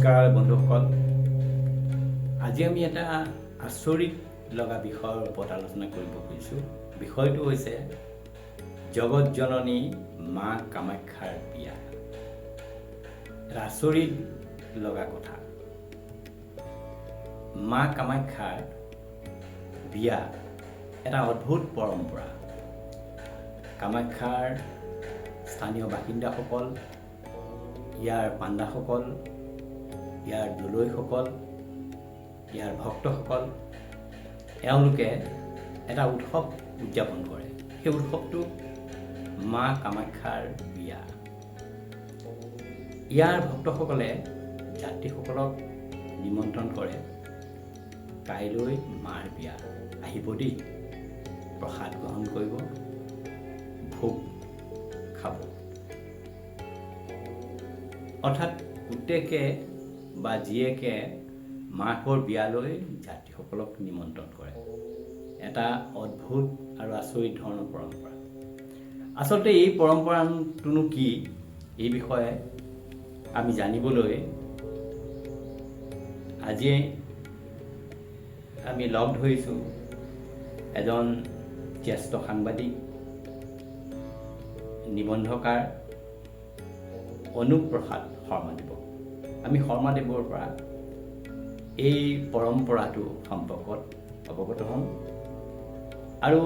নমস্কাৰ বন্ধুসকল। আজি আমি এটা আচৰিত লগা বিষয়ৰ ওপৰত আলোচনা কৰিব খুজিছোঁ। বিষয়টো হৈছে জগত জননী মা কামাখ্যাৰ বিয়া। এটা আচৰিত লগা কথা। মা কামাখ্যাৰ বিয়া এটা অদ্ভুত পৰম্পৰা। কামাখ্যাৰ স্থানীয় বাসিন্দাসকল, ইয়াৰ পাণ্ডাসকল, ইয়াৰ দলৈসকল, ইয়াৰ ভক্তসকল, এওঁলোকে এটা উৎসৱ উদযাপন কৰে। সেই উৎসৱটো মা কামাখ্যাৰ বিয়া। ইয়াৰ ভক্তসকলে যাত্ৰীসকলক নিমন্ত্ৰণ কৰে, কাইলৈ মাৰ বিয়া, আহিব দেই, প্ৰসাদ গ্ৰহণ কৰিব, ভোগ খাব। অৰ্থাৎ পুতেকে বা জীয়েকে মাকৰ বিয়ালৈ যাত্ৰীসকলক নিমন্ত্ৰণ কৰে। এটা অদ্ভুত আৰু আচৰিত ধৰণৰ পৰম্পৰা। আচলতে এই পৰম্পৰাটোনো কি, এই বিষয়ে আমি জানিবলৈ আজি আমি লগ ধৰিছোঁ এজন জ্যেষ্ঠ সাংবাদিক, নিবন্ধকাৰ অনুপ প্ৰসাদ শৰ্মাদেৱক। আমি শৰ্মাদেৱৰ পৰা এই পৰম্পৰাটো সম্পৰ্কত অৱগত হ'ম আৰু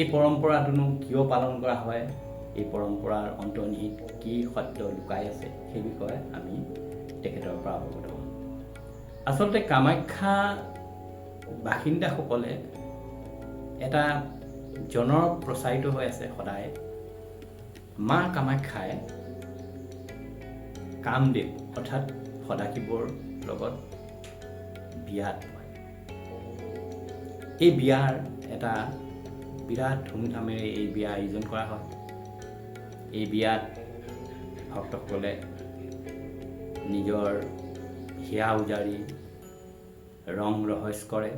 এই পৰম্পৰাটোনো কিয় পালন কৰা হয়, এই পৰম্পৰাৰ অন্তৰ্নিহিত কি সত্য লুকাই আছে, সেই বিষয়ে আমি তেখেতৰ পৰা অৱগত হ'ম। আচলতে কামাখ্যা বাসিন্দাসকলে এটা প্ৰচাৰিত হৈ আছে সদায়, মা কামাখ্যাই কামদেৱ অৰ্থাৎ সদাশিৱৰ লগত বিয়াত হয়। এই বিয়াৰ এটা বিৰাট ধুমধামেৰে এই বিয়া আয়োজন কৰা হয়। এই বিয়াত ভক্তসকলে নিজৰ হিয়া উজাৰি ৰং ৰহস্য কৰে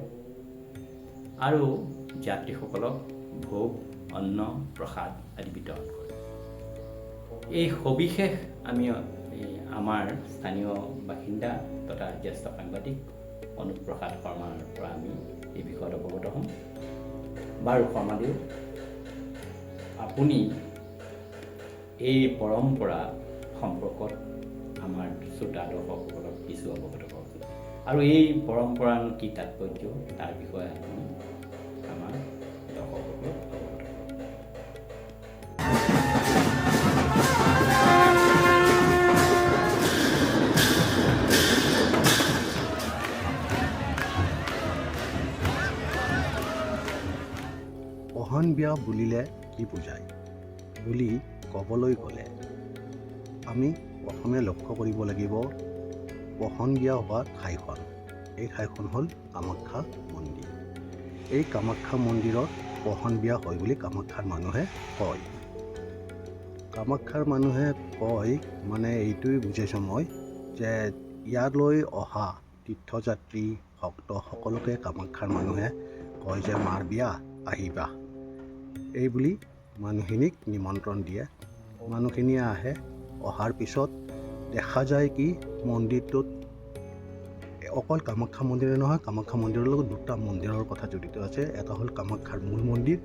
আৰু যাত্ৰীসকলক ভোগ, অন্ন, প্ৰসাদ আদি বিতৰণ কৰে। এই সবিশেষ আমি আমাৰ স্থানীয় বাসিন্দা তথা জ্যেষ্ঠ সাংবাদিক অনুপ প্ৰসাদ শৰ্মাৰ পৰা আমি এই বিষয়ত অৱগত হ'ম। বাৰু শৰ্মাদেৱ, আপুনি এই পৰম্পৰা সম্পৰ্কত আমাৰ শ্ৰোতা দৰ্শকসকলক কিছু অৱগত কৰকচোন, আৰু এই পৰম্পৰাৰ কি তাৎপৰ্য তাৰ বিষয়ে আপুনি আমাৰ দৰ্শকসকলক অৱগত কৰক। পহন বিয়া বুলিলে কি বুজায় বুলি ক'বলৈ গ'লে আমি প্ৰথমে লক্ষ্য কৰিব লাগিব পহন বিয়া হোৱা ঠাইখন। এই ঠাইখন হ'ল কামাখ্যা মন্দিৰ। এই কামাখ্যা মন্দিৰত পহন বিয়া হয় বুলি কামাখ্যাৰ মানুহে কয়। কামাখ্যাৰ মানুহে কয় মানে এইটোৱে বুজাইছোঁ মই যে ইয়ালৈ অহা তীৰ্থযাত্ৰী ভক্ত সকলোকে কামাখ্যাৰ মানুহে কয় যে মাৰ বিয়া আহিবা, এই বুলি মানুহখিনিক নিমন্ত্ৰণ দিয়ে। মানুহখিনিয়ে আহে। অহাৰ পিছত দেখা যায় কি মন্দিৰটোত অকল কামাখ্যা মন্দিৰে নহয়, কামাখ্যা মন্দিৰৰ লগত দুটা মন্দিৰৰ কথা জড়িত আছে। এটা হ'ল কামাখ্যাৰ মূল মন্দিৰ,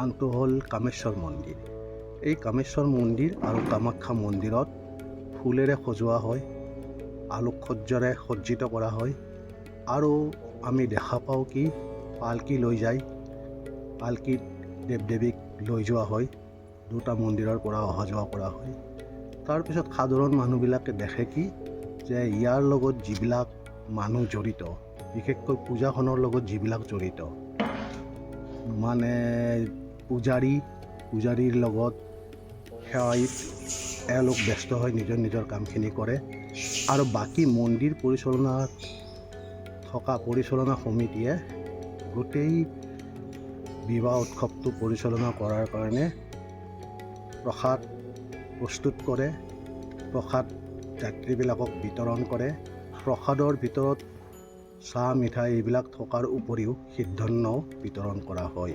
আনটো হ'ল কামেশ্বৰ মন্দিৰ। এই কামেশ্বৰ মন্দিৰ আৰু কামাখ্যা মন্দিৰত ফুলেৰে সজোৱা হয়, আলোকসজ্জাৰে সজ্জিত কৰা হয় আৰু আমি দেখা পাওঁ কি পালকি লৈ যায়, পালকিত দেৱ দেৱীক লৈ যোৱা হয়, দুটা মন্দিৰৰ পৰা অহা যোৱা কৰা হয়। তাৰপিছত সাধাৰণ মানুহবিলাকে দেখে কি যে ইয়াৰ লগত যিবিলাক মানুহ জড়িত, বিশেষকৈ পূজাখনৰ লগত যিবিলাক জড়িত, মানে পূজাৰীৰ লগত সেৱাইত এওঁলোক ব্যস্ত হৈ নিজৰ নিজৰ কামখিনি কৰে আৰু বাকী মন্দিৰ পৰিচালনা সমিতিয়ে গোটেই বিবাহ উৎসৱটো পৰিচালনা কৰাৰ কাৰণে প্ৰসাদ প্ৰস্তুত কৰে, প্ৰসাদ যাত্ৰীবিলাকক বিতৰণ কৰে। প্ৰসাদৰ ভিতৰত চাহ, মিঠাই এইবিলাক থকাৰ উপৰিও সিদ্ধন্নও বিতৰণ কৰা হয়।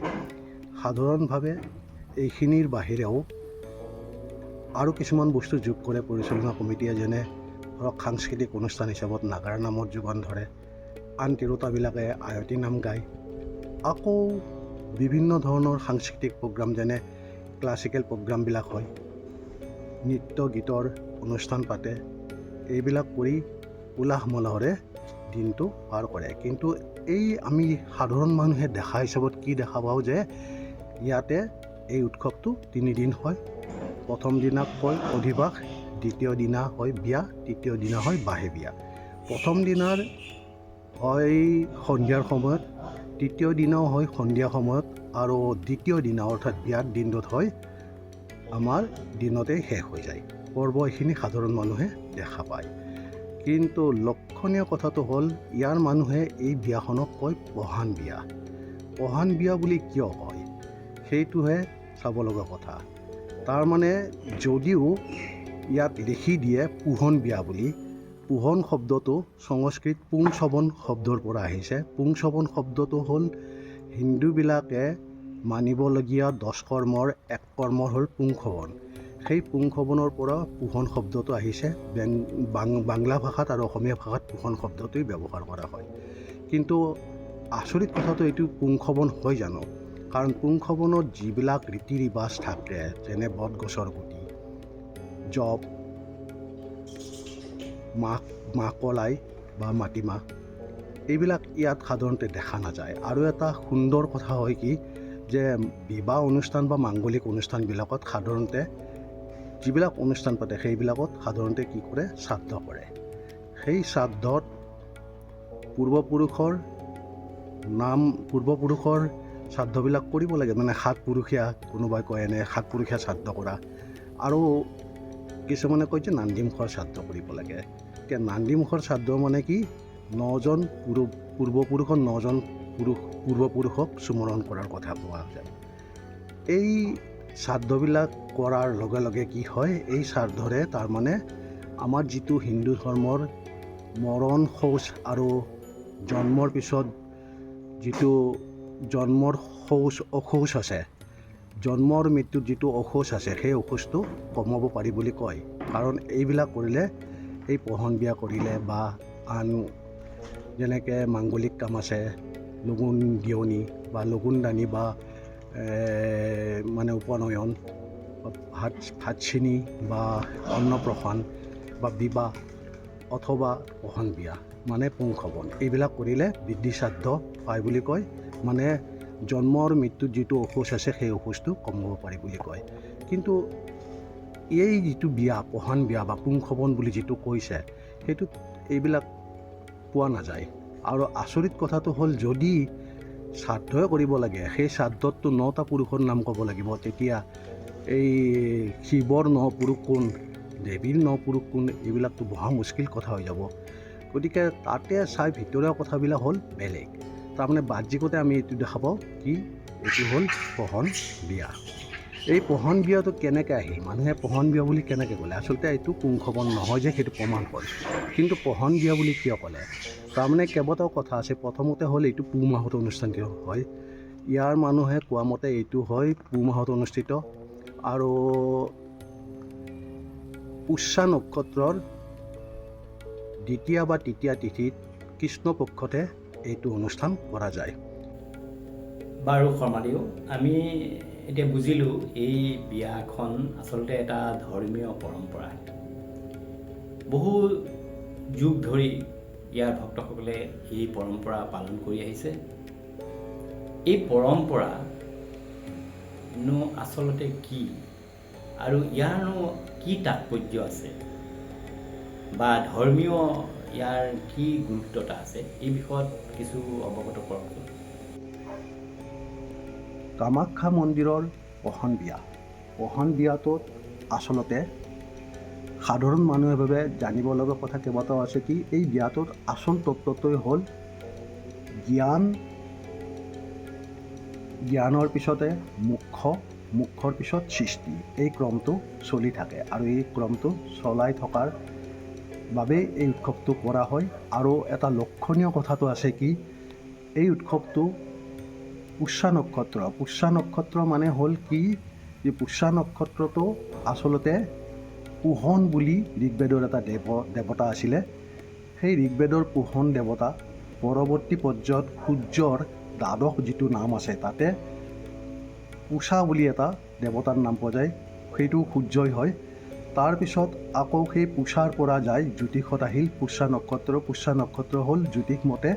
সাধাৰণভাৱে এইখিনিৰ বাহিৰেও আৰু কিছুমান বস্তু যোগ কৰে পৰিচালনা কমিটিয়ে, যেনে ধৰক সাংস্কৃতিক অনুষ্ঠান হিচাপত নাগাৰা নামত যোগান ধৰে, আন তিৰোতাবিলাকে আয়তী নাম গায়। আকৌ বিভিন্ন ধৰণৰ সাংস্কৃতিক প্ৰগ্ৰাম যেনে ক্লাছিকেল প্ৰগ্ৰামবিলাক হয়, নৃত্য গীতৰ অনুষ্ঠান পাতে, এইবিলাক কৰি উলাহ মালহেৰে দিনটো পাৰ কৰে। কিন্তু এই আমি সাধাৰণ মানুহে দেখা হিচাপত কি দেখা পাওঁ যে ইয়াতে এই উৎসৱটো 3 দিন হয়। প্ৰথম দিনা কয় অধিবাস, দ্বিতীয় দিনা হয় বিয়া, তৃতীয় দিনা হয় বাঁহে বিয়া। প্ৰথম দিনাৰ হয় সন্ধিয়াৰ সময়ত, তৃতীয় দিনাও হয় সন্ধিয়া সময়ত, আৰু দ্বিতীয় দিনা অৰ্থাৎ বিয়াৰ দিনটোত হয় আমাৰ দিনতেই শেষ হৈ যায়। পৰ্ব এইখিনি সাধাৰণ মানুহে দেখা পায়। কিন্তু লক্ষণীয় কথাটো হ'ল ইয়াৰ মানুহে এই বিয়াখনক কয় পহান বিয়া। পহান বিয়া বুলি কিয় কয় সেইটোহে চাব লগা কথা। তাৰমানে যদিও ইয়াত লিখি দিয়ে পোহন বিয়া বুলি, পোহন শব্দটো সংস্কৃত পুংচবন শব্দৰ পৰা আহিছে। পুংচবন শব্দটো হ'ল হিন্দুবিলাকে মানিবলগীয়া 10 কৰ্মৰ এক কৰ্ম হ'ল পুংসবন। সেই পুংসবনৰ পৰা পোহন শব্দটো আহিছে। বাংলা ভাষাত আৰু অসমীয়া ভাষাত পোহন শব্দটোৱেই ব্যৱহাৰ কৰা হয়। কিন্তু আচৰিত কথাটো এইটো পুংসবন হয় জানো? কাৰণ পুংসবনত যিবিলাক ৰীতি ৰিবাজ থাকে, যেনে বটগছৰ গুটি, জপ, মাকলাই বা মাটিমাহ, এইবিলাক ইয়াত সাধাৰণতে দেখা নাযায়। আৰু এটা সুন্দৰ কথা হয় কি যে বিবাহ অনুষ্ঠান বা মাংগলিক অনুষ্ঠানবিলাকত সাধাৰণতে যিবিলাক অনুষ্ঠান পাতে সেইবিলাকত সাধাৰণতে কি কৰে, শ্ৰাদ্ধ কৰে। সেই শ্ৰাদ্ধত পূৰ্বপুৰুষৰ শ্ৰাদ্ধবিলাক কৰিব লাগে, মানে 7 পুৰুষীয়া, কোনোবাই কয় এনে 7 পুৰুষীয়া শ্ৰাদ্ধ কৰা। আৰু কিছুমানে কয় যে নান্দিমুখৰ শ্ৰাদ্ধ কৰিব লাগে। এতিয়া নান্দিমুখৰ শ্ৰাদ্ধ মানে কি, 9জন পূৰ্বপুৰুষৰ 9জন পূৰ্বপুৰুষক স্মৰণ কৰাৰ কথা কোৱা যায়। এই শ্ৰাদ্ধবিলাক কৰাৰ লগে লগে কি হয়, এই শ্ৰাদ্ধৰে তাৰমানে আমাৰ যিটো হিন্দু ধৰ্মৰ মৰণ শৌচ আৰু জন্মৰ পিছত যিটো জন্মৰ অশৌচ আছে, জন্মৰ মৃত্যুত যিটো অশৌচ আছে, সেই অশৌচটো কমাব পাৰি বুলি কয়। কাৰণ এইবিলাক কৰিলে, এই পহন বিয়া কৰিলে বা আন যেনেকৈ মাংগলিক কাম আছে, লগুণ দিয়নি বা লগুণ দানি বা মানে উপনয়ন, ভাতচিনি বা অন্নপ্ৰসন বা বিবাহ অথবা পহন বিয়া মানে পুংসবন, এইবিলাক কৰিলে বৃদ্ধি শ্ৰাদ্ধ পায় বুলি কয়। মানে জন্মৰ মৃত্যুত যিটো অশৌচ আছে সেই অশৌচটো কমাব পাৰি বুলি কয়। কিন্তু এই যিটো বিয়া, পহন বিয়া বা পুংসবন বুলি যিটো কৈছে, সেইটোত এইবিলাক পোৱা নাযায়। আৰু আচৰিত কথাটো হ'ল, যদি শ্ৰাদ্ধই কৰিব লাগে, সেই শ্ৰাদ্ধততো 9টা পুৰুষৰ নাম ক'ব লাগিব। তেতিয়া এই শিৱৰ 9 পুৰুষ কোন, দেৱীৰ 9 পুৰুষ কোন, এইবিলাকতো মহা মুস্কিল কথা হৈ যাব। গতিকে তাতে চাই ভিতৰীয়া কথাবিলাক হ'ল বেলেগ। তাৰমানে বাহ্যিকতে আমি এইটো দেখা পাওঁ কি, এইটো হ'ল পহন বিয়া। এই পহন বিয়াটো কেনেকৈ আহিল, মানুহে পহন বিয়া বুলি কেনেকৈ ক'লে? আচলতে এইটো পুংসবন নহয় যে, সেইটো প্ৰমাণ হ'ল। কিন্তু পহন বিয়া বুলি কিয় ক'লে? তাৰমানে কেইবাটাও কথা আছে। প্ৰথমতে হ'ল এইটো পুহ মাহত অনুষ্ঠিত হয়। ইয়াৰ মানুহে কোৱা মতে এইটো হয় পুহ মাহত অনুষ্ঠিত, আৰু পুষ্যা নক্ষত্ৰৰ দ্বিতীয়া বা তৃতীয়া তিথিত কৃষ্ণপক্ষতে এইটো অনুষ্ঠান কৰা যায়। বাৰু শৰ্মাদেউ, আমি এতিয়া বুজিলোঁ এই বিয়াখন আচলতে এটা ধৰ্মীয় পৰম্পৰা। বহু যুগ ধৰি ইয়াৰ ভক্তসকলে এই পৰম্পৰা পালন কৰি আহিছে। এই পৰম্পৰানো আচলতে কি, আৰু ইয়াৰনো কি তাৎপৰ্য আছে, বা ধৰ্মীয় ইয়াৰ কি গুৰুত্বতা আছে, এই বিষয়ত কিছু অৱগত কৰকচোন। কামাখ্যা মন্দিৰৰ পহন বিয়াটোত আচলতে সাধাৰণ মানুহে ভাবে জানিব লগা কথা কেইবাটাও আছে। কি, এই বিয়াটোৰ আচল তত্ত্বটোৱে হ'ল জ্ঞানৰ পিছতে মুখ্যৰ পিছত সৃষ্টি, এই ক্ৰমটো চলি থাকে। আৰু এই ক্ৰমটো চলাই থকাৰ বাবেই এই উৎসৱটো কৰা হয়। আৰু এটা লক্ষণীয় কথাটো আছে কি, এই উৎসৱটো পুষ্যা নক্ষত্ৰ মানে হ'ল কি, যে পুষ্যা নক্ষত্ৰটো আচলতে পোহন বুলি ঋগ্বেদৰ এটা দেৱতা আছিলে। সেই ঋগ্বেদৰ পোহন দেৱতা পৰৱৰ্তী পৰ্যায়ত সূৰ্যৰ দ্বাদশ যিটো নাম আছে তাতে পূষা বুলি এটা দেৱতাৰ নাম পোৱা যায়, সেইটো সূৰ্যই হয়। তাৰপিছত আকৌ সেই পূষাৰ পৰা যায় জ্যোতিষত আহিল পুষ্যা নক্ষত্ৰ। পুষ্যা নক্ষত্ৰ হ'ল জ্যোতিষ মতে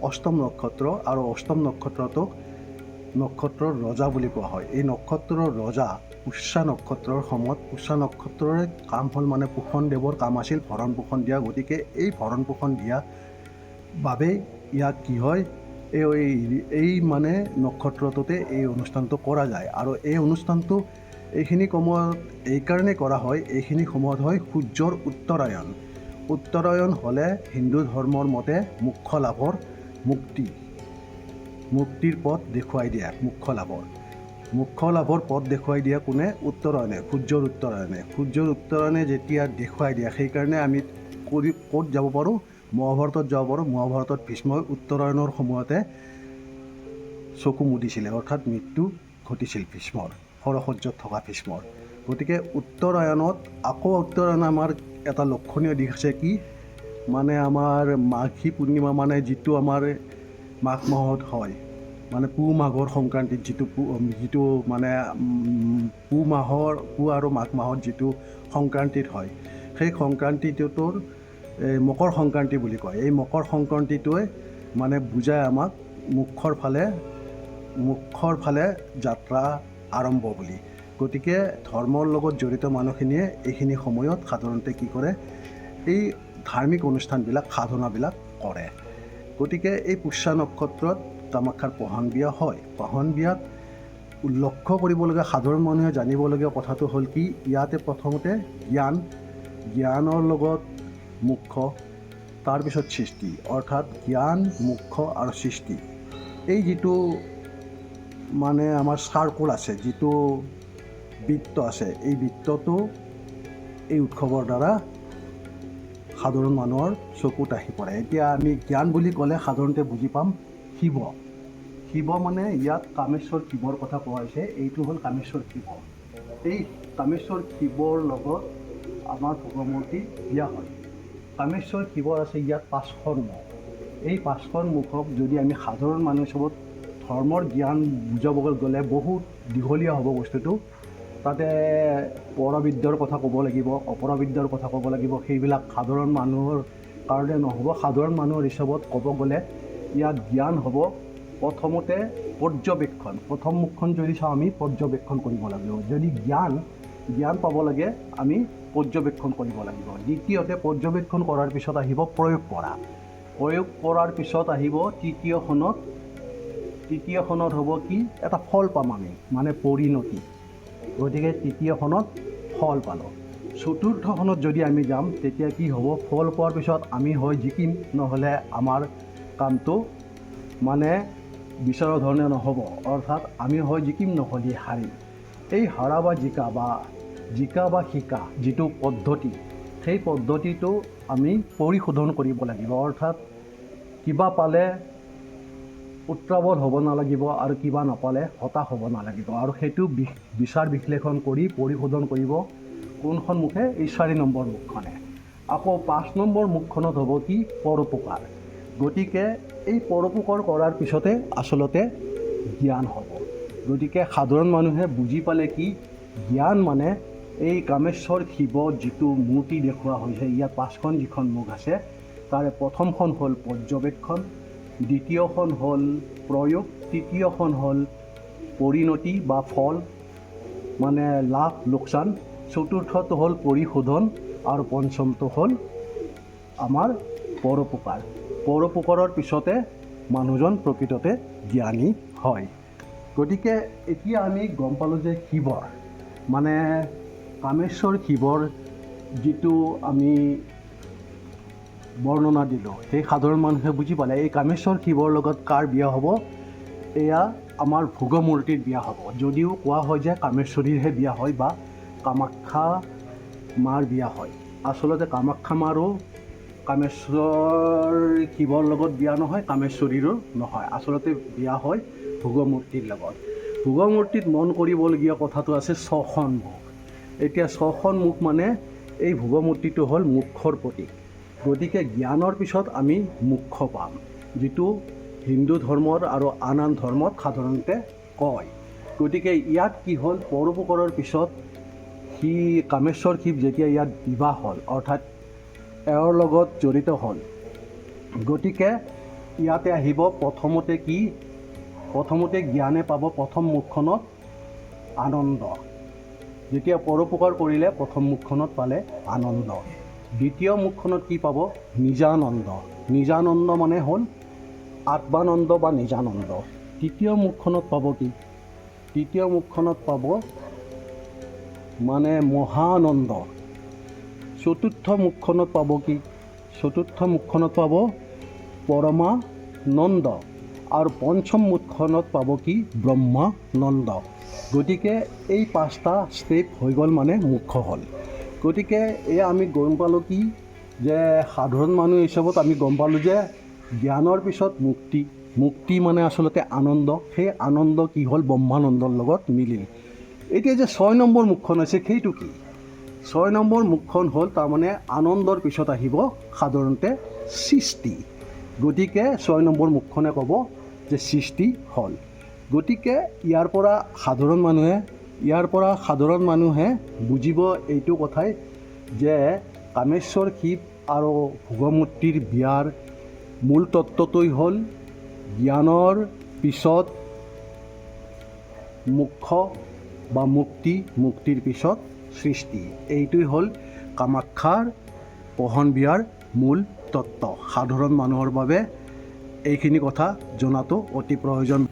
অষ্টম নক্ষত্ৰ, আৰু অষ্টম নক্ষত্ৰটোক নক্ষত্ৰৰ ৰজা বুলি কোৱা হয়। এই নক্ষত্ৰৰ ৰজা পুষ্যা নক্ষত্ৰৰ সময়ত, পুষ্যা নক্ষত্ৰৰে কাম হ'ল মানে পোষণ দেৱৰ কাম আছিল ভৰণ পোষণ দিয়া। গতিকে এই ভৰণ পোষণ দিয়া বাবেই ইয়াক কি হয়, এই মানে নক্ষত্ৰটোতে এই অনুষ্ঠানটো কৰা যায়। আৰু এই অনুষ্ঠানটো এইখিনি সময়ত এইকাৰণে কৰা হয়, এইখিনি সময়ত হয় সূৰ্যৰ উত্তৰায়ণ। উত্তৰায়ণ হ'লে হিন্দু ধৰ্মৰ মতে মোক্ষ লাভৰ মুক্তিৰ পথ দেখুৱাই দিয়ে। মোক্ষ লাভৰ পথ দেখুৱাই দিয়ে কোনে? উত্তৰায়ণে, সূৰ্যৰ উত্তৰায়ণে। সূৰ্যৰ উত্তৰায়ণে যেতিয়া দেখুৱাই দিয়ে, সেইকাৰণে আমি ক'ত যাব পাৰোঁ? মহাভাৰতত যাব পাৰোঁ। মহাভাৰতত ভীষ্মই উত্তৰায়ণৰ সময়তে চকু মুদিছিলে, অৰ্থাৎ মৃত্যু ঘটিছিল ভীষ্মৰ, শৰসজ্জত থকা ভীষ্মৰ। গতিকে উত্তৰায়ণত আকৌ উত্তৰায়ণ আমাৰ এটা লক্ষণীয় দিশ আছে কি, মানে আমাৰ মাঘী পূৰ্ণিমা, মানে যিটো আমাৰ মাঘ মাহত হয়, মানে পুহ মাঘৰ সংক্ৰান্তিত যিটো মানে পুহ আৰু মাঘ মাহত যিটো সংক্ৰান্তিত হয়, সেই সংক্ৰান্তিটোৰ মকৰ সংক্ৰান্তি বুলি কয়। এই মকৰ সংক্ৰান্তিটোৱে মানে বুজায় আমাক মুখৰ ফালে যাত্ৰা আৰম্ভ বুলি। গতিকে ধৰ্মৰ লগত জড়িত মানুহখিনিয়ে এইখিনি সময়ত সাধাৰণতে কি কৰে? এই ধাৰ্মিক অনুষ্ঠানবিলাক, সাধনাবিলাক কৰে। গতিকে এই পুষ্যা নক্ষত্ৰত কামাখ্যাৰ পহন বিয়া হয়। পহন বিয়াত লক্ষ্য কৰিবলগীয়া, সাধাৰণ মানুহে জানিবলগীয়া কথাটো হ'ল কি, ইয়াতে প্ৰথমতে জ্ঞানৰ লগত মুখ্য, তাৰপিছত সৃষ্টি, অৰ্থাৎ জ্ঞান, মুখ্য আৰু সৃষ্টি। এই যিটো মানে আমাৰ চাৰ্কুল আছে, যিটো বৃত্ত আছে, এই বৃত্তটো এই উৎসৱৰ দ্বাৰা সাধাৰণ মানুহৰ চকুত আহি পৰে। এতিয়া আমি জ্ঞান বুলি ক'লে সাধাৰণতে বুজি পাম শিৱ মানে ইয়াত কামেশ্বৰ শিৱৰ কথা কোৱা হৈছে। এইটো হ'ল কামেশ্বৰ শিৱ। এই কামেশ্বৰ শিৱৰ লগত আমাৰ ভোগমূৰ্তি বিয়া হয়। কামেশ্বৰ শিৱৰ আছে ইয়াত 5খন মুখ। এই 5খন মুখক যদি আমি সাধাৰণ মানুহ চবত ধৰ্মৰ জ্ঞান বুজাবলৈ গ'লে বহুত দীঘলীয়া হ'ব বস্তুটো। তাতে পৰবিদ্যাৰ কথা ক'ব লাগিব, অপৰবিদ্যাৰ কথা ক'ব লাগিব। সেইবিলাক সাধাৰণ মানুহৰ কাৰণে নহ'ব। সাধাৰণ মানুহৰ হিচাপত ক'ব গ'লে ইয়াত জ্ঞান হ'ব প্ৰথমতে পৰ্যবেক্ষণ। প্ৰথম মুখখন যদি চাওঁ আমি পৰ্যবেক্ষণ কৰিব লাগিব। যদি জ্ঞান পাব লাগে আমি পৰ্যবেক্ষণ কৰিব লাগিব। দ্বিতীয়তে পৰ্যবেক্ষণ কৰাৰ পিছত আহিব প্ৰয়োগ কৰা। প্ৰয়োগ কৰাৰ পিছত আহিব তৃতীয়খনত হ'ব কি, এটা ফল পাম আমি, মানে পৰিণতি। গতিকে তৃতীয়খনত ফল পালোঁ। চতুৰ্থখনত যদি আমি যাম তেতিয়া কি হ'ব, ফল পোৱাৰ পিছত আমি হয় জিকিম, নহ'লে আমাৰ কামটো মানে বিচৰা ধৰণে নহ'ব। অৰ্থাৎ আমি হয় জিকিম, নহ'লে হাৰিম। এই হাৰা বা জিকা বা শিকা যিটো পদ্ধতি, সেই পদ্ধতিটো আমি পৰিশোধন কৰিব লাগিব। অৰ্থাৎ কিবা পালে উত্ৰাৱল হ'ব নালাগিব, আৰু কিবা নাপালে হতাশ হ'ব নালাগিব। আৰু সেইটো বিচাৰ বিশ্লেষণ কৰি পৰিশোধন কৰিব কোনখন মুখে? এই 4 নম্বৰ মুখখনে। আকৌ 5 নম্বৰ মুখখনত হ'ব কি, পৰোপকাৰ। গতিকে এই পৰোপকাৰ কৰাৰ পিছতে আচলতে জ্ঞান হ'ব। গতিকে সাধাৰণ মানুহে বুজি পালে কি, জ্ঞান মানে এই কামেশ্বৰ শিৱ যিটো মূৰ্তি দেখুওৱা হৈছে, ইয়াত 5খন যিখন মুখ আছে, তাৰে প্ৰথমখন হ'ল পৰ্যবেক্ষণ, দ্বিতীয়খন হ'ল প্ৰয়োগ, তৃতীয়খন হ'ল পৰিণতি বা ফল, মানে লাভ লোকচান, চতুৰ্থটো হ'ল পৰিশোধন, আৰু পঞ্চমটো হ'ল আমাৰ পৰোপকাৰ। পৰোপকাৰৰ পিছতে মানুহজন প্ৰকৃততে জ্ঞানী হয়। গতিকে এতিয়া আমি গম পালোঁ যে শিৱৰ মানে কামেশ্বৰ শিৱৰ যিটো আমি বৰ্ণনা দিলোঁ, সেই সাধাৰণ মানুহে বুজি পালে এই কামেশ্বৰ শিৱৰ লগত কাৰ বিয়া হ'ব? এয়া আমাৰ ভোগমূৰ্তিৰ বিয়া হ'ব। যদিও কোৱা হয় যে কামেশ্বৰীৰহে বিয়া হয় বা কামাখ্যা মাৰ বিয়া হয়, আচলতে কামাখ্যা মাৰো কামেশ্বৰ শিৱৰ লগত বিয়া নহয়, কামেশ্বৰীৰো নহয়। আচলতে বিয়া হয় ভোগমূৰ্তিৰ লগত। ভোগমূৰ্তিত মন কৰিবলগীয়া কথাটো আছে 6খন মুখ। এতিয়া 6খন মুখ মানে এই ভোগমূৰ্তিটো হ'ল মোক্ষৰ প্ৰতীক। গতিকে জ্ঞানৰ পিছত আমি মোক্ষ পাম, যিটো হিন্দু ধৰ্মৰ আৰু আন আন ধৰ্মত সাধাৰণতে কয়। গতিকে ইয়াত কি হ'ল, পৰোপকাৰৰ পিছত কামেশ্বৰ শিৱ যেতিয়া ইয়াত বিবাহ হ'ল, অৰ্থাৎ এওঁৰ লগত জড়িত হ'ল, গতিকে ইয়াতে আহিব প্ৰথমতে জ্ঞানে পাব প্ৰথম মুখখনত আনন্দ। যেতিয়া পৰোপকাৰ কৰিলে প্ৰথম মুখখনত পালে আনন্দ। দ্বিতীয় মুখখনত কি পাব? নিজানন্দ। নিজানন্দ মানে হ'ল আত্মানন্দ বা নিজানন্দ। তৃতীয় মুখখনত পাব কি? তৃতীয় মুখখনত পাব মানে মহানন্দ। চতুৰ্থ মুখখনত পাব কি? চতুৰ্থ মুখখনত পাব পৰমানন্দ। আৰু পঞ্চম মুখখনত পাব কি? ব্ৰহ্মানন্দ। গতিকে এই 5টা ষ্টেপ হৈ গ'ল মানে মোক্ষ হ'ল। গতিকে এয়া আমি গম পালোঁ কি, যে সাধাৰণ মানুহ হিচাপত আমি গম পালোঁ যে জ্ঞানৰ পিছত মুক্তি মানে আচলতে আনন্দ। সেই আনন্দ কি হ'ল? ব্ৰহ্মানন্দৰ লগত মিলিল। এতিয়া যে 6 নম্বৰ মুখখন আছে, সেইটো কি? 6 নম্বৰ মুখখন হ'ল তাৰমানে আনন্দৰ পিছত আহিব সাধাৰণতে সৃষ্টি। গতিকে 6 নম্বৰ মুখখনে ক'ব যে সৃষ্টি হ'ল। গতিকে ইয়াৰ পৰা সাধাৰণ মানুহে বুজিব এইটো কথাই যে কামেশ্বৰ শিৱ আৰু ভোগমূৰ্তিৰ বিয়াৰ মূল তত্ত্বটোই হ'ল জ্ঞানৰ পিছত মোক্ষ বা মুক্তিৰ পিছত সৃষ্টি। এইটোই হ'ল কামাখ্যাৰ পহন বিয়াৰ মূল তত্ত্ব। সাধাৰণ মানুহৰ বাবে এইখিনি কথা জনাটো অতি প্ৰয়োজন।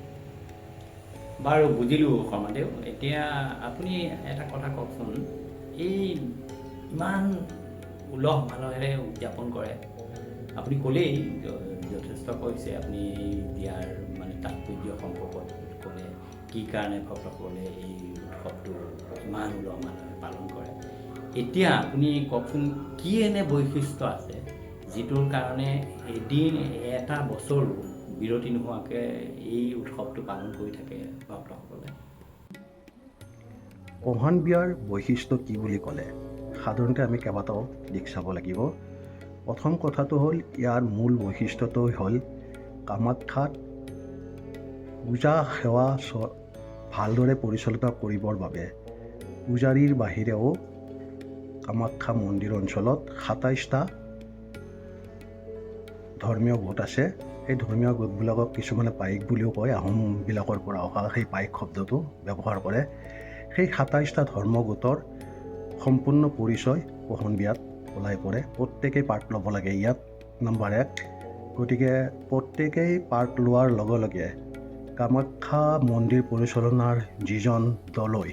বাৰু বুজিলোঁ শৰ্মাদেউ। এতিয়া আপুনি এটা কথা কওকচোন, এই ইমান উলহ মালহেৰে উদযাপন কৰে, আপুনি ক'লেই যথেষ্ট কৈছে, আপুনি বিয়াৰ মানে তাৎপৰ্য সম্পৰ্কত ক'লে, কি কাৰণে ভক্তসকলে এই উৎসৱটো ইমান উলহ মালহেৰে পালন কৰে। এতিয়া আপুনি কওকচোন, কি এনে বৈশিষ্ট্য আছে যিটোৰ কাৰণে এদিন এটা বছৰ বিৰতি নোহোৱাকৈ এই উৎসৱটো পালন কৰি থাকে ভক্তসকলে? পহন বিয়াৰ বৈশিষ্ট্য কি বুলি ক'লে সাধাৰণতে আমি কেইবাটাও দিশ চাব লাগিব। প্ৰথম কথাটো হ'ল, ইয়াৰ মূল বৈশিষ্ট্যটোই হ'ল কামাখ্যাত পূজা সেৱা ভালদৰে পৰিচালনা কৰিবৰ বাবে পূজাৰীৰ বাহিৰেও কামাখ্যা মন্দিৰ অঞ্চলত 27টা ধৰ্মীয় গোট আছে। সেই ধৰ্মীয় গোটবিলাকক কিছুমানে পাইক বুলিও কয়, আহোমবিলাকৰ পৰা অহা সেই পাইক শব্দটো ব্যৱহাৰ কৰে। সেই 27টা ধৰ্ম গোটৰ সম্পূৰ্ণ পৰিচয় পহন বিয়াত ওলাই পৰে। প্ৰত্যেকেই পাৰ্ট ল'ব লাগে ইয়াত, নম্বৰ 1। গতিকে প্ৰত্যেকেই পাৰ্ট লোৱাৰ লগে লগে কামাখ্যা মন্দিৰ পৰিচালনাৰ যিজন দলয়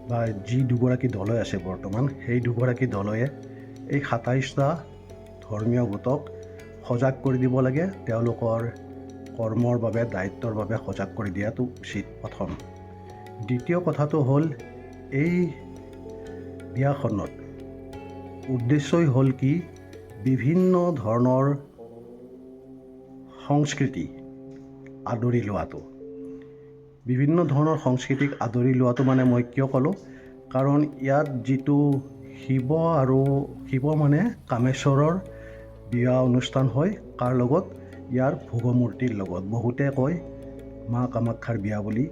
বা যি দুগৰাকী দলয় আছে বৰ্তমান, সেই দুগৰাকী দলয়ে এই 27টা ধৰ্মীয় গোটক সজাগ কৰি দিব লাগে। তেওঁলোকৰ কৰ্মৰ বাবে, দায়িত্বৰ বাবে সজাগ কৰি দিয়াটো উচিত প্ৰথম। দ্বিতীয় কথাটো হ'ল, এই বিয়াখনত উদ্দেশ্যই হ'ল কি, বিভিন্ন ধৰণৰ সংস্কৃতি আদৰি লোৱাটো। বিভিন্ন ধৰণৰ সংস্কৃতিক আদৰি লোৱাটো মানে মই কিয় ক'লোঁ, কাৰণ ইয়াত যিটো শিৱ মানে কামেশ্বৰৰ বিয়া অনুষ্ঠান হয়, কাৰ লগত? ইয়াৰ ভোগমূৰ্তিৰ লগত। বহুতে কয় মা কামাখ্যাৰ বিয়া বুলি,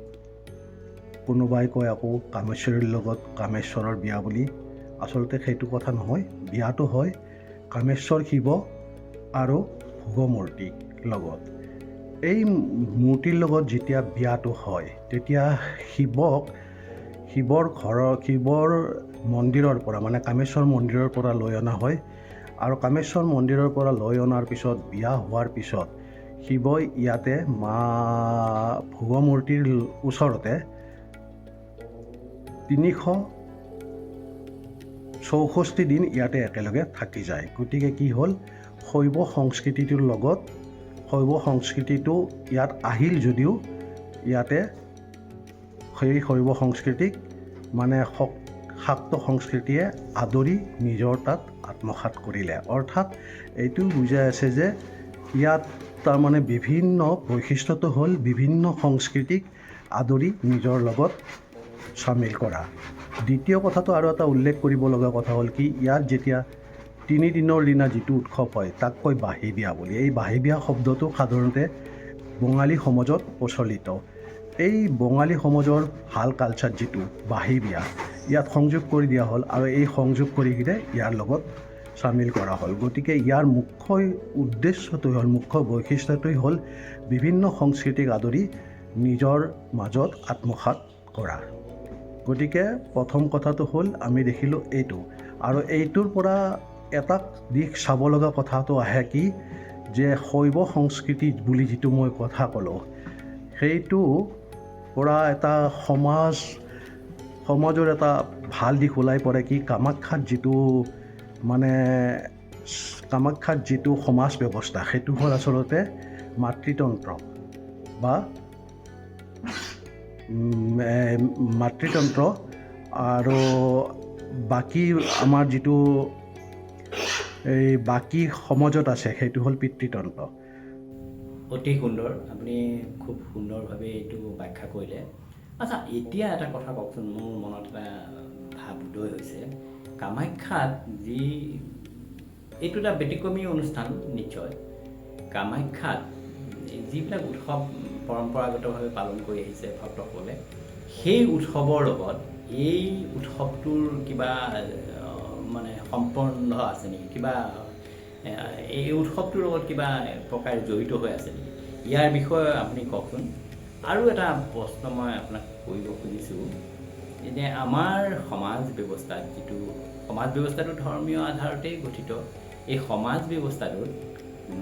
কোনোবাই কয় আকৌ কামেশ্বৰীৰ লগত কামেশ্বৰৰ বিয়া বুলি। আচলতে সেইটো কথা নহয়। বিয়াটো হয় কামেশ্বৰ শিৱ আৰু ভোগমূৰ্তিৰ লগত। এই মূৰ্তিৰ লগত যেতিয়া বিয়াটো হয়, তেতিয়া শিৱৰ মন্দিৰৰ পৰা মানে কামেশ্বৰ মন্দিৰৰ পৰা লৈ অনা হয়। আৰু কামেশ্বৰ মন্দিৰৰ পৰা লৈ অনাৰ পিছত, বিয়া হোৱাৰ পিছত শিৱই ইয়াতে মা ভোগমূৰ্তিৰ ওচৰতে 364 দিন ইয়াতে একেলগে থাকি যায়। গতিকে কি হ'ল, শৈৱ সংস্কৃতিটো ইয়াত আহিল যদিও ইয়াতে সেই শৈৱ সংস্কৃতিক মানে শাক্ত সংস্কৃতিয়ে আদৰি নিজৰ তাত আত্মসাৎ কৰিলে। অৰ্থাৎ এইটো বুজাই আছে যে ইয়াত তাৰমানে বিভিন্ন বৈশিষ্ট্যটো হ'ল বিভিন্ন সংস্কৃতিক আদৰি নিজৰ লগত চামিল কৰা। দ্বিতীয় কথাটো আৰু এটা উল্লেখ কৰিব লগা কথা হ'ল কি, ইয়াত যেতিয়া 3 দিনৰ দিনা যিটো উৎসৱ হয় তাক কয় বাঁহী বিয়া বুলি। এই বাঁহী বিয়া শব্দটো সাধাৰণতে বঙালী সমাজত প্ৰচলিত। এই বঙালী সমাজৰ ভাল কালচাৰ যিটো বাঁহী বিয়া, ইয়াত সংযোগ কৰি দিয়া হ'ল আৰু এই সংযোগ কৰি কিনে ইয়াৰ লগত চামিল কৰা হ'ল। গতিকে ইয়াৰ মুখ্য উদ্দেশ্যটোৱে হ'ল, মুখ্য বৈশিষ্ট্যটোৱেই হ'ল বিভিন্ন সংস্কৃতিক আদৰি নিজৰ মাজত আত্মসাৎ কৰা। গতিকে প্ৰথম কথাটো হ'ল আমি দেখিলোঁ এইটো, আৰু এইটোৰ পৰা এটা দিশ চাব লগা কথাটো আহে কি, যে শৈৱ সংস্কৃতি বুলি যিটো মই কথা ক'লোঁ, সেইটো পৰা এটা সমাজৰ এটা ভাল দিশ ওলাই পৰে কি, কামাখ্যাত যিটো সমাজ ব্যৱস্থা, সেইটো হ'ল আচলতে মাতৃতন্ত্ৰ আৰু বাকী আমাৰ যিটো এই বাকী সমাজত আছে সেইটো হ'ল পিতৃতন্ত্ৰ। অতি সুন্দৰ, আপুনি খুব সুন্দৰভাৱে এইটো ব্যাখ্যা কৰিলে। আচ্ছা, এতিয়া এটা কথা কওকচোন, মোৰ মনত এটা ভাৱ উদয় হৈছে। কামাখ্যাত এইটো এটা ব্যতিক্ৰমী অনুষ্ঠান নিশ্চয়। কামাখ্যাত যিবিলাক উৎসৱ পৰম্পৰাগতভাৱে পালন কৰি আহিছে ভক্তসকলে, সেই উৎসৱৰ লগত এই উৎসৱটোৰ কিবা সম্বন্ধ আছে নেকি? কিবা এই উৎসৱটোৰ লগত কিবা প্ৰকাৰে জড়িত হৈ আছে নেকি? ইয়াৰ বিষয়ে আপুনি কওকচোন। আৰু এটা প্ৰশ্ন মই আপোনাক কৰিব খুজিছোঁ, যে আমাৰ সমাজ ব্যৱস্থাটো ধৰ্মীয় আধাৰতেই গঠিত। এই সমাজ ব্যৱস্থাটোত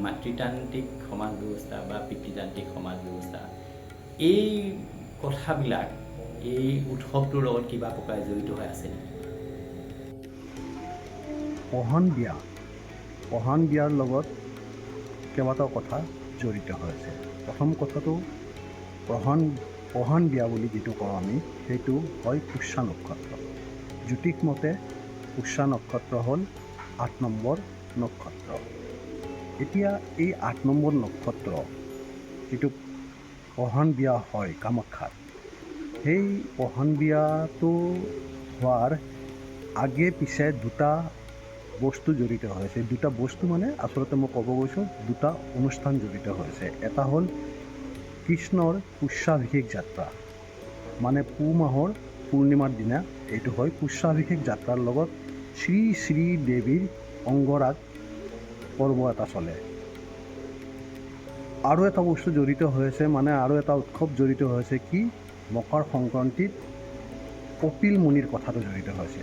মাতৃতান্ত্ৰিক সমাজ ব্যৱস্থা বা পিতৃতান্ত্ৰিক সমাজ ব্যৱস্থা, এই কথাবিলাক এই উৎসৱটোৰ লগত কিবা প্ৰকাৰে জড়িত হৈ আছে নেকি? পঢ়ান বিয়াৰ লগত কেইবাটাও কথা জড়িত হৈ আছে। প্ৰথম কথাটো, পঢ়ান বিয়া বুলি যিটো কওঁ আমি, সেইটো হয় পুষ্যা নক্ষত্ৰ। জ্যোতিষ মতে পুষ্যা নক্ষত্ৰ হ'ল 8 নম্বৰ নক্ষত্ৰ। এতিয়া এই 8 নম্বৰ নক্ষত্ৰ যিটো পঢ়ান বিয়া হয় কামাখ্যাত, সেই পঢ়ান বিয়াটো হোৱাৰ আগে পিছে দুটা বস্তু জড়িত হৈছে। দুটা বস্তু আচলতে মই ক'ব গৈছোঁ, দুটা অনুষ্ঠান জড়িত হৈছে। এটা হ'ল কৃষ্ণৰ পুষ্যাভিষেক যাত্ৰা, পুহ মাহৰ পূৰ্ণিমাৰ দিনা এইটো হয়। পুষ্যাভিষেক যাত্ৰাৰ লগত শ্ৰী শ্ৰী দেৱীৰ অংগৰাগ পৰ্ব এটা চলে। আৰু এটা বস্তু জড়িত হৈছে, আৰু এটা উৎসৱ জড়িত হৈছে কি, মকৰ সংক্ৰান্তিত কপিল মুনিৰ কথাটো জড়িত হৈছে।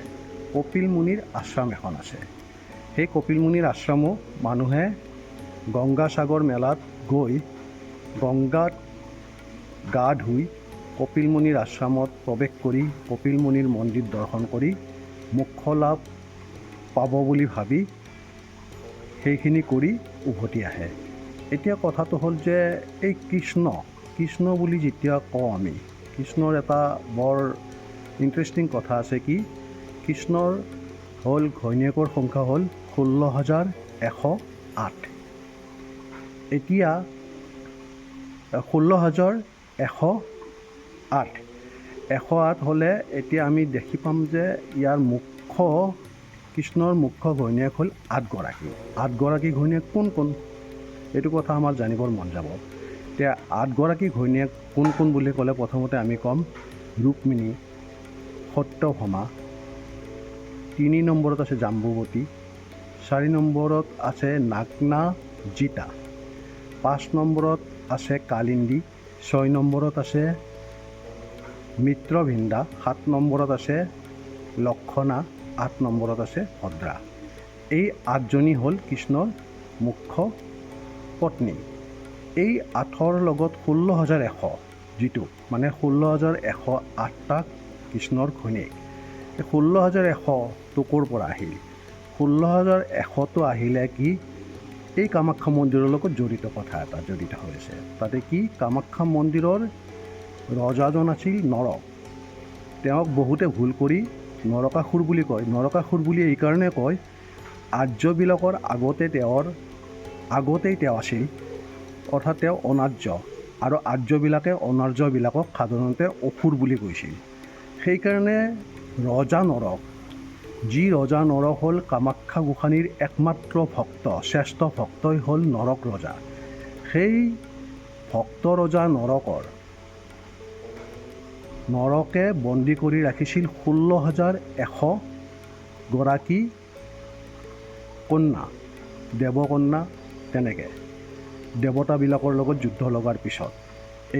কপিল মুনিৰ আশ্ৰম এখন আছে। সেই কপিল মুনিৰ আশ্ৰমো মানুহে গংগাসাগৰ মেলাত গৈ গংগাত গা ধুই কপিল মুনিৰ আশ্ৰমত প্ৰৱেশ কৰি কপিল মুনিৰ মন্দিৰ দৰ্শন কৰি মোক্ষ লাভ পাব বুলি ভাবি সেইখিনি কৰি উভতি আহে। এতিয়া কথাটো হ'ল যে এই কৃষ্ণ বুলি যেতিয়া কওঁ আমি, কৃষ্ণৰ এটা বৰ ইণ্টাৰেষ্টিং কথা আছে কি, কৃষ্ণৰ হ'ল ঘৈণীয়েকৰ সংখ্যা হ'ল 16,108। এতিয়া 16,108 হ'লে এতিয়া আমি দেখি পাম যে ইয়াৰ কৃষ্ণৰ মুখ্য ঘৈণীয়েক হ'ল 8 গৰাকী। 8 গৰাকী ঘৈণীয়েক কোন কোন, এইটো কথা আমাৰ জানিবৰ মন যাব। এতিয়া 8 গৰাকী ঘৈণীয়েক কোন কোন বুলি ক'লে প্ৰথমতে আমি ক'ম ৰুক্মিণী, সত্যভামা, 3 নম্বৰত আছে জাম্বুৱতী, 4 নম্বৰত আছে নাগনা জিতা, 5 নম্বৰত আছে কালিন্দী, 6 নম্বৰত আছে মিত্ৰভিন্দা, 7 নম্বৰত আছে লক্ষণা, 8 নম্বৰত আছে ভদ্ৰা। এই 8জনী হ'ল কৃষ্ণৰ মুখ্য পত্নী। এই 8ৰ লগত 16,100 যিটো 16,108টা কৃষ্ণৰ ঘৈণীয়েক। এই 16,100টো ক'ৰ পৰা আহিল? 16,100টো আহিলে কি, এই কামাখ্যা মন্দিৰৰ লগত জড়িত কথা এটা জড়িত হৈছে। তাতে কি, কামাখ্যা মন্দিৰৰ ৰজাজন আছিল নৰক। তেওঁক বহুতে ভুল কৰি নৰকাসুৰ বুলি কয়। নৰকাসুৰ বুলি এইকাৰণে কয়, আৰ্যবিলাকৰ আগতেই তেওঁ আছিল, অৰ্থাৎ তেওঁ অনাৰ্য, আৰু আৰ্যবিলাকে অনাৰ্যবিলাকক সাধাৰণতে অসুৰ বুলি কৈছিল। সেইকাৰণে ৰজা নৰক, যি ৰজা নৰক হ'ল কামাখ্যা গোসাঁনীৰ একমাত্ৰ ভক্ত, শ্ৰেষ্ঠ ভক্তই হ'ল নৰক ৰজা। সেই ভক্ত ৰজা নৰকে বন্দী কৰি ৰাখিছিল 16,100 গৰাকী কন্যা, দেৱকন্যা, তেনেকৈ দেৱতাবিলাকৰ লগত যুদ্ধ লগাৰ পিছত।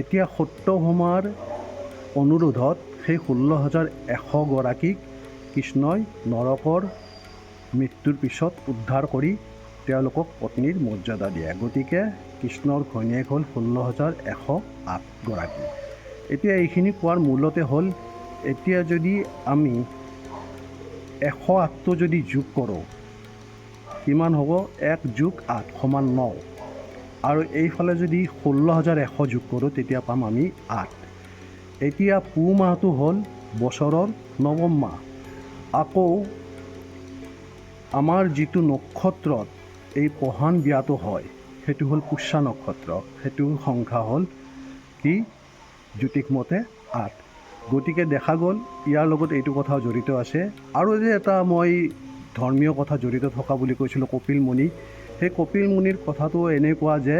এতিয়া সত্যভামাৰ অনুৰোধত সেই 16,100 গৰাকীক কৃষ্ণই নৰকৰ মৃত্যুৰ পিছত উদ্ধাৰ কৰি তেওঁলোকক পত্নীৰ মৰ্যাদা দিয়ে। গতিকে কৃষ্ণৰ ঘৈণীয়েক হ'ল 16,108 গৰাকী। এতিয়া এইখিনি কোৱাৰ মূলতে হ'ল, এতিয়া যদি আমি 108টো যদি যোগ কৰোঁ কিমান হ'ব? 1 + 8 = 9, আৰু এইফালে যদি 16,100 যোগ কৰোঁ তেতিয়া পাম আমি 8। এতিয়া পুহ মাহটো হ'ল বছৰৰ 9ম মাহ। আকৌ আমাৰ যিটো নক্ষত্ৰত এই পহান বিয়াটো হয় সেইটো হ'ল পুষ্যা নক্ষত্ৰ, সেইটোৰ সংখ্যা হ'ল কি? জ্যোতিষমতে 8। গতিকে দেখা গ'ল ইয়াৰ লগত এইটো কথা জড়িত আছে। আৰু যে এটা মই ধৰ্মীয় কথা জড়িত থকা বুলি কৈছিলোঁ, কপিল মুনি, সেই কপিল মুনিৰ কথাটো এনেকুৱা যে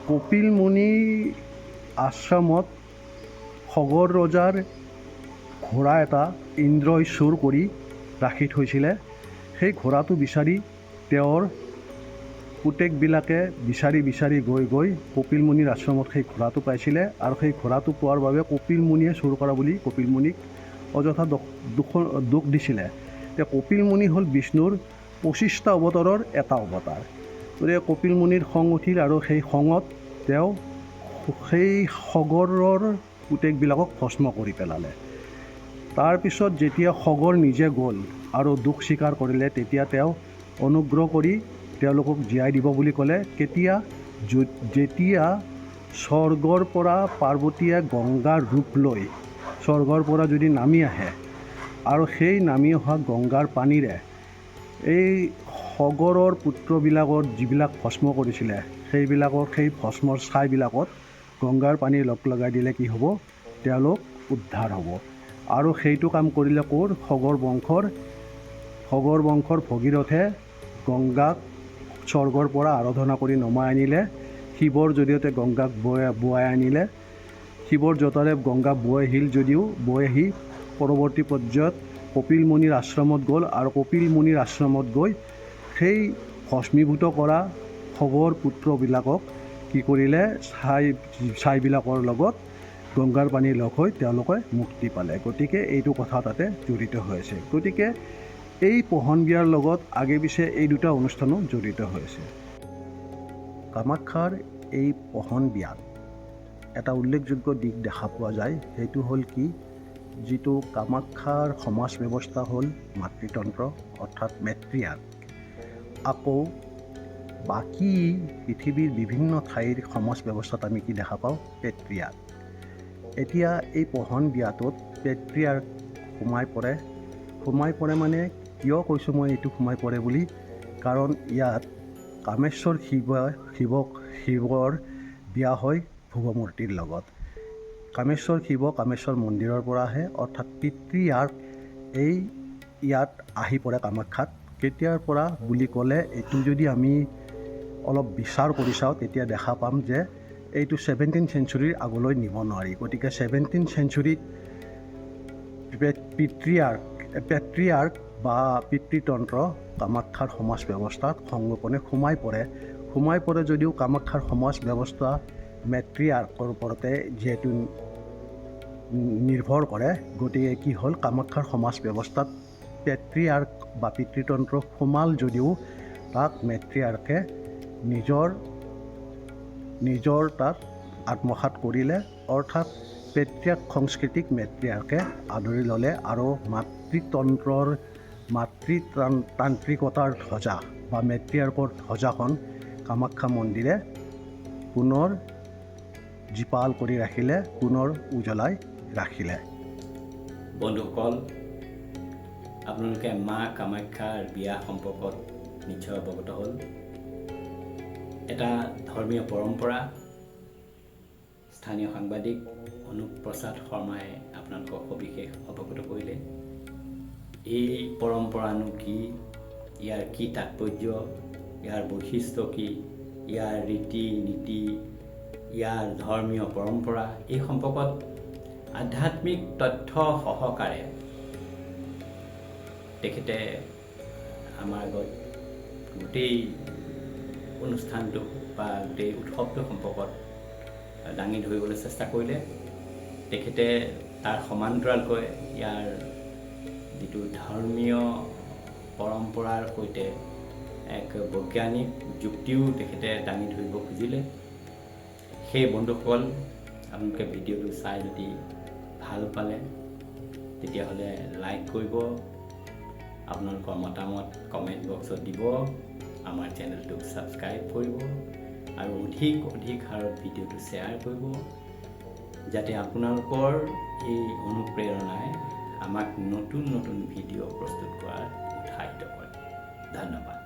কপিল মুনি আশ্ৰমত খগৰ ৰজাৰ ঘোঁৰা এটা ইন্দ্ৰই চুৰ কৰি ৰাখি থৈছিলে। সেই ঘোঁৰাটো বিচাৰি তেওঁৰ পুতেকবিলাকে বিচাৰি গৈ কপিল মুনিৰ আশ্ৰমত সেই ঘোঁৰাটো পাইছিলে, আৰু সেই ঘোঁৰাটো পোৱাৰ বাবে কপিল মুনিয়ে চুৰ কৰা বুলি কপিল মুনিক অযথা দুখ দিছিলে। এতিয়া কপিল মুনি হ'ল বিষ্ণুৰ 25টা অৱতাৰৰ এটা অৱতাৰ। গতিকে কপিল মুনিৰ খং উঠিল, আৰু সেই খঙত তেওঁ সেই খগৰৰ পুতেকবিলাকক ভস্ম কৰি পেলালে। তাৰপিছত যেতিয়া খগৰ নিজে গ'ল আৰু দুখ স্বীকাৰ কৰিলে, তেতিয়া তেওঁ অনুগ্ৰহ কৰি তেওঁলোকক জীয়াই দিব বুলি ক'লে। যেতিয়া স্বৰ্গৰ পৰা পাৰ্বতীয়ে গংগাৰ ৰূপ লৈ স্বৰ্গৰ পৰা যদি নামি আহে, আৰু সেই নামি অহা গংগাৰ পানীৰে এই খগৰৰ পুত্ৰবিলাকৰ যিবিলাক ভস্ম কৰিছিলে সেইবিলাকৰ সেই ভস্মৰ ছাইবিলাকত গংগাৰ পানী লগাই দিলে কি হ'ব? তেওঁলোক উদ্ধাৰ হ'ব। আৰু সেইটো কাম কৰিলে ক'ৰ? খগৰ বংশৰ ভগীৰথে গংগাক স্বৰ্গৰ পৰা আৰাধনা কৰি নমাই আনিলে, শিৱৰ জৰিয়তে গংগাক বোৱাই আনিলে। শিৱৰ জটাৰে গংগা বৈ আহিল যদিও বৈ আহি পৰৱৰ্তী পৰ্যায়ত কপিল মুনিৰ আশ্ৰমত গ'ল, আৰু কপিল মুনিৰ আশ্ৰমত গৈ সেই ভস্মীভূত কৰা খগৰ পুত্ৰবিলাকক কি কৰিলে? ছাইবিলাকৰ লগত গংগাৰ পানী লগ হৈ তেওঁলোকে মুক্তি পালে। গতিকে এইটো কথা তাতে জড়িত হৈ আছে। গতিকে এই পহন বিয়াৰ লগত আগে পিছে এই দুটা অনুষ্ঠানো জড়িত হৈ আছে। কামাখ্যাৰ এই পহন বিয়াত এটা উল্লেখযোগ্য দিশ দেখা পোৱা যায়, সেইটো হ'ল কি? যিটো কামাখ্যাৰ সমাজ ব্যৱস্থা হ'ল মাতৃতন্ত্ৰ, অৰ্থাৎ মেট্ৰিয়াৰ্ক। আকৌ বাকী পৃথিৱীৰ বিভিন্ন ঠাইৰ সমাজ ব্যৱস্থাত আমি কি দেখা পাওঁ? পেট্ৰিয়াৰ্ক। এতিয়া এই পহন বিয়াটোত পেট্ৰিয়াৰ্ক সোমাই পৰে মানে কিয় কৈছোঁ মই এইটো সোমাই পৰে বুলি? কাৰণ ইয়াত কামেশ্বৰ শিৱৰ বিয়া হয় ভুৱমূৰ্তিৰ লগত। কামেশ্বৰ শিৱ কামেশ্বৰ মন্দিৰৰ পৰা আহে, অৰ্থাৎ পিতৃয়াৰ্ক ইয়াত আহি পৰে কামাখ্যাত। কেতিয়াৰ পৰা বুলি ক'লে এইটো যদি আমি অলপ বিচাৰ কৰি চাওঁ তেতিয়া দেখা পাম যে এইটো 17th চেঞ্চুৰীৰ আগলৈ নিব নোৱাৰি। গতিকে 17th চেঞ্চুৰীত পেট্ৰিয়াৰ্ক বা পিতৃতন্ত্ৰ কামাখ্যাৰ সমাজ ব্যৱস্থাত সংগোপনে সোমাই পৰে যদিও কামাখ্যাৰ সমাজ ব্যৱস্থা মেট্ৰিয়াৰ্কৰ ওপৰতে যিহেতু নিৰ্ভৰ কৰে, গতিকে কি হ'ল কামাখ্যাৰ সমাজ ব্যৱস্থাত পেট্ৰিয়াৰ্ক বা পিতৃতন্ত্ৰ সোমাল যদিও তাক মেট্ৰিয়াৰ্কে নিজৰ তাত আত্মসাৎ কৰিলে, অৰ্থাৎ পেট্ৰিয়াৰ্ক সংস্কৃতিক মেট্ৰিয়াৰ্কে আদৰি ল'লে, আৰু মাতৃতান্ত্ৰিকতাৰ ধ্বজা বা মেট্ৰিয়াৰ্কৰ ধ্বজাখন কামাখ্যা মন্দিৰে পুনৰ জীপাল কৰি ৰাখিলে, পুনৰ উজ্বলাই ৰাখিলে। বন্ধুসকল, আপোনালোকে মা কামাখ্যাৰ বিয়া সম্পৰ্কত নিশ্চয় অৱগত হ'ল। এটা ধৰ্মীয় পৰম্পৰা, স্থানীয় সাংবাদিক অনুপ প্ৰসাদ শৰ্মাই আপোনালোকক সবিশেষ অৱগত কৰিলে। এই পৰম্পৰানো কি, ইয়াৰ কি তাৎপৰ্য, ইয়াৰ বৈশিষ্ট্য কি, ইয়াৰ ৰীতি নীতি, ইয়াৰ ধৰ্মীয় পৰম্পৰা, এই সম্পৰ্কত আধ্যাত্মিক তথ্য সহকাৰে তেখেতে আমাৰ আগত গোটেই অনুষ্ঠানটো বা গোটেই উৎসৱটো সম্পৰ্কত দাঙি ধৰিবলৈ চেষ্টা কৰিলে। তেখেতে তাৰ সমান্তৰালকৈ ইয়াৰ যিটো ধৰ্মীয় পৰম্পৰাৰ সৈতে এক বৈজ্ঞানিক যুক্তিও তেখেতে দাঙি ধৰিব খুজিলে। সেই বন্ধুসকল, আপোনালোকে ভিডিঅ'টো চাই যদি ভাল পালে তেতিয়াহ'লে লাইক কৰিব, আপোনালোকৰ মতামত কমেণ্ট বক্সত দিব, আমাৰ চেনেলটোক ছাবস্ক্ৰাইব কৰিব আৰু অধিক হাৰত ভিডিঅ'টো শ্বেয়াৰ কৰিব, যাতে আপোনালোকৰ এই অনুপ্ৰেৰণাই আমাক নতুন ভিডিঅ' প্ৰস্তুত কৰাত উৎসাহিত কৰে। ধন্যবাদ।